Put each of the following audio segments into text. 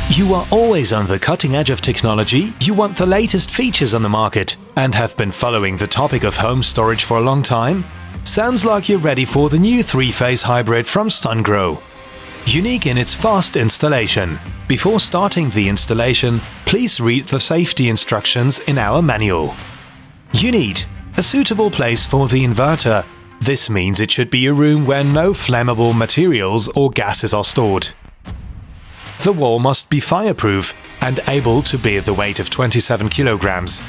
You are always on the cutting edge of technology, you want the latest features on the market, and have been following the topic of home storage for a long time? Sounds like you're ready for the new 3-phase hybrid from Sungrow. Unique in its fast installation. Before starting the installation, please read the safety instructions in our manual. You need a suitable place for the inverter. This means it should be a room where no flammable materials or gases are stored. The wall must be fireproof and able to bear the weight of 27 kilograms.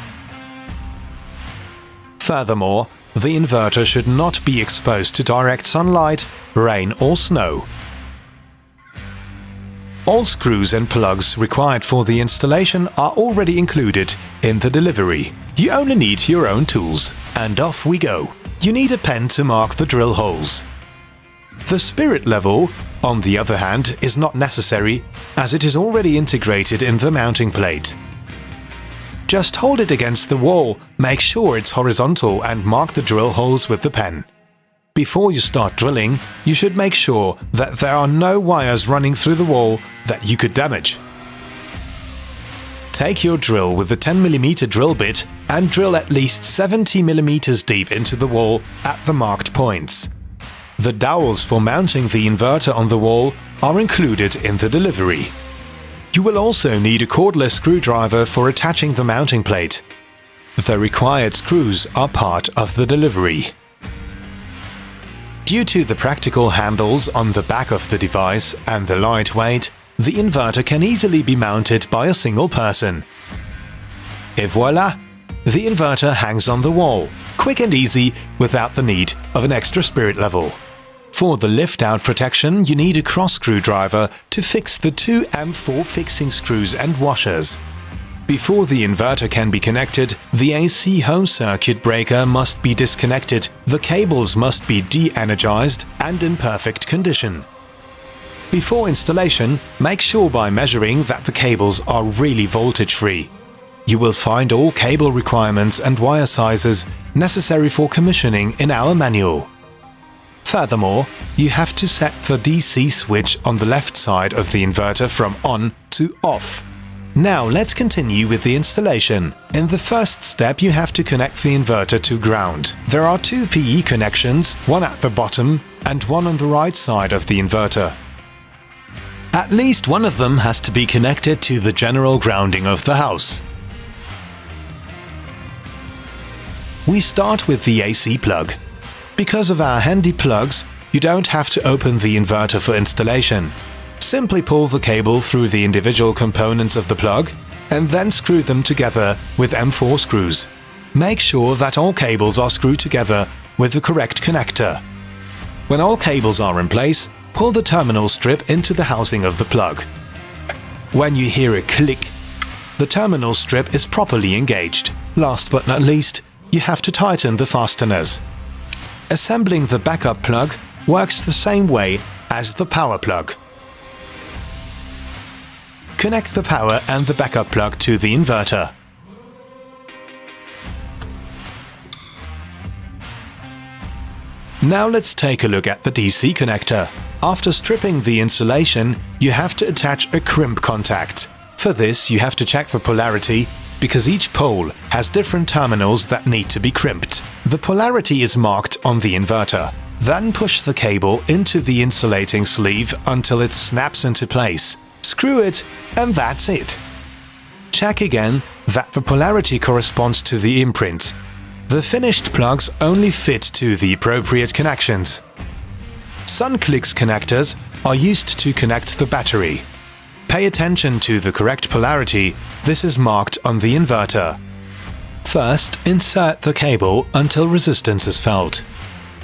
Furthermore, the inverter should not be exposed to direct sunlight, rain or snow. All screws and plugs required for the installation are already included in the delivery. You only need your own tools. And off we go. You need a pen to mark the drill holes. The spirit level, on the other hand, is not necessary, as it is already integrated in the mounting plate. Just hold it against the wall, make sure it's horizontal and mark the drill holes with the pen. Before you start drilling, you should make sure that there are no wires running through the wall that you could damage. Take your drill with the 10mm drill bit and drill at least 70mm deep into the wall at the marked points. The dowels for mounting the inverter on the wall are included in the delivery. You will also need a cordless screwdriver for attaching the mounting plate. The required screws are part of the delivery. Due to the practical handles on the back of the device and the light weight, the inverter can easily be mounted by a single person. Et voila! The inverter hangs on the wall, quick and easy, without the need of an extra spirit level. For the lift-out protection, you need a cross screwdriver to fix the two M4 fixing screws and washers. Before the inverter can be connected, the AC home circuit breaker must be disconnected, the cables must be de-energized and in perfect condition. Before installation, make sure by measuring that the cables are really voltage-free. You will find all cable requirements and wire sizes necessary for commissioning in our manual. Furthermore, you have to set the DC switch on the left side of the inverter from on to off. Now let's continue with the installation. In the first step, you have to connect the inverter to ground. There are two PE connections, one at the bottom and one on the right side of the inverter. At least one of them has to be connected to the general grounding of the house. We start with the AC plug. Because of our handy plugs, you don't have to open the inverter for installation. Simply pull the cable through the individual components of the plug and then screw them together with M4 screws. Make sure that all cables are screwed together with the correct connector. When all cables are in place, pull the terminal strip into the housing of the plug. When you hear a click, the terminal strip is properly engaged. Last but not least, you have to tighten the fasteners. Assembling the backup plug works the same way as the power plug. Connect the power and the backup plug to the inverter. Now let's take a look at the DC connector. After stripping the insulation, you have to attach a crimp contact. For this, you have to check the polarity, because each pole has different terminals that need to be crimped. The polarity is marked on the inverter. Then push the cable into the insulating sleeve until it snaps into place. Screw it, and that's it. Check again that the polarity corresponds to the imprint. The finished plugs only fit to the appropriate connections. SunClicks connectors are used to connect the battery. Pay attention to the correct polarity, this is marked on the inverter. First, insert the cable until resistance is felt.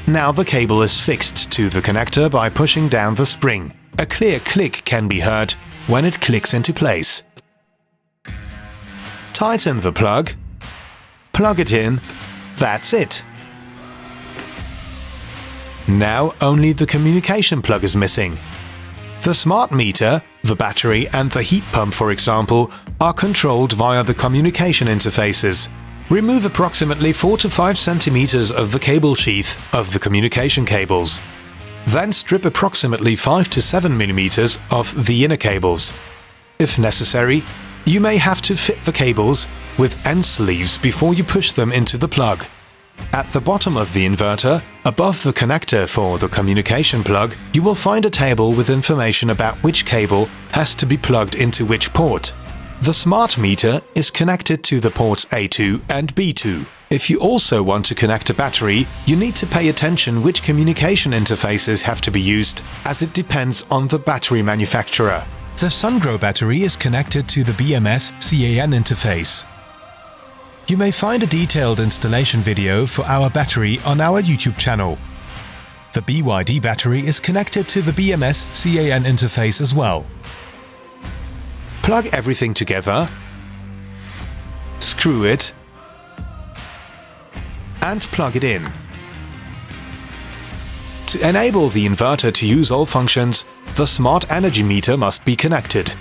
Now the cable is fixed to the connector by pushing down the spring. A clear click can be heard when it clicks into place. Tighten the plug. Plug it in. That's it. Now only the communication plug is missing. The smart meter, the battery and the heat pump, for example, are controlled via the communication interfaces. Remove approximately 4 to 5 centimeters of the cable sheath of the communication cables. Then strip approximately 5 to 7 millimeters of the inner cables. If necessary, you may have to fit the cables with end sleeves before you push them into the plug. At the bottom of the inverter, above the connector for the communication plug, you will find a table with information about which cable has to be plugged into which port. The smart meter is connected to the ports A2 and B2. If you also want to connect a battery, you need to pay attention which communication interfaces have to be used, as it depends on the battery manufacturer. The Sungrow battery is connected to the BMS CAN interface. You may find a detailed installation video for our battery on our YouTube channel. The BYD battery is connected to the BMS CAN interface as well. Plug everything together, screw it, and plug it in. To enable the inverter to use all functions, the smart energy meter must be connected.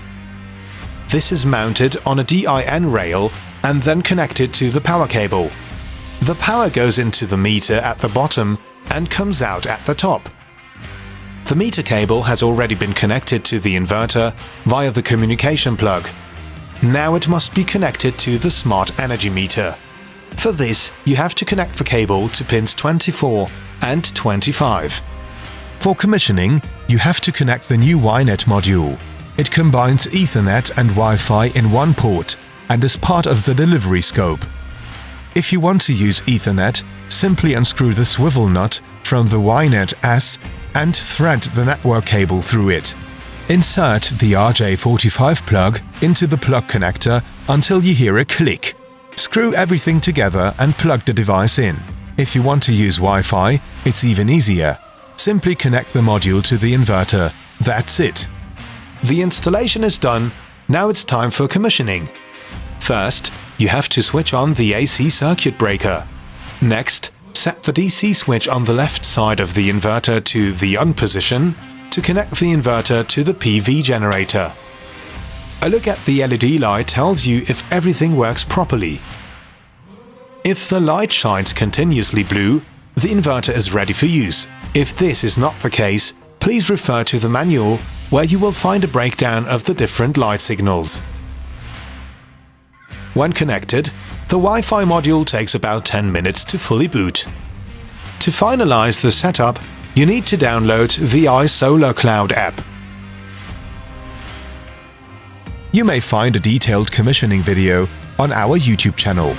This is mounted on a DIN rail and then connected to the power cable. The power goes into the meter at the bottom and comes out at the top. The meter cable has already been connected to the inverter via the communication plug. Now it must be connected to the smart energy meter. For this, you have to connect the cable to pins 24 and 25. For commissioning, you have to connect the new YNET module. It combines Ethernet and Wi-Fi in one port and is part of the delivery scope. If you want to use Ethernet, simply unscrew the swivel nut from the YNET S and thread the network cable through it. Insert the RJ45 plug into the plug connector until you hear a click. Screw everything together and plug the device in. If you want to use Wi-Fi, it's even easier. Simply connect the module to the inverter. That's it. The installation is done. Now it's time for commissioning. First, you have to switch on the AC circuit breaker. Next, set the DC switch on the left side of the inverter to the on position to connect the inverter to the PV generator. A look at the LED light tells you if everything works properly. If the light shines continuously blue, the inverter is ready for use. If this is not the case, please refer to the manual where you will find a breakdown of the different light signals. When connected, the Wi-Fi module takes about 10 minutes to fully boot. To finalize the setup, you need to download the iSolar Cloud app. You may find a detailed commissioning video on our YouTube channel.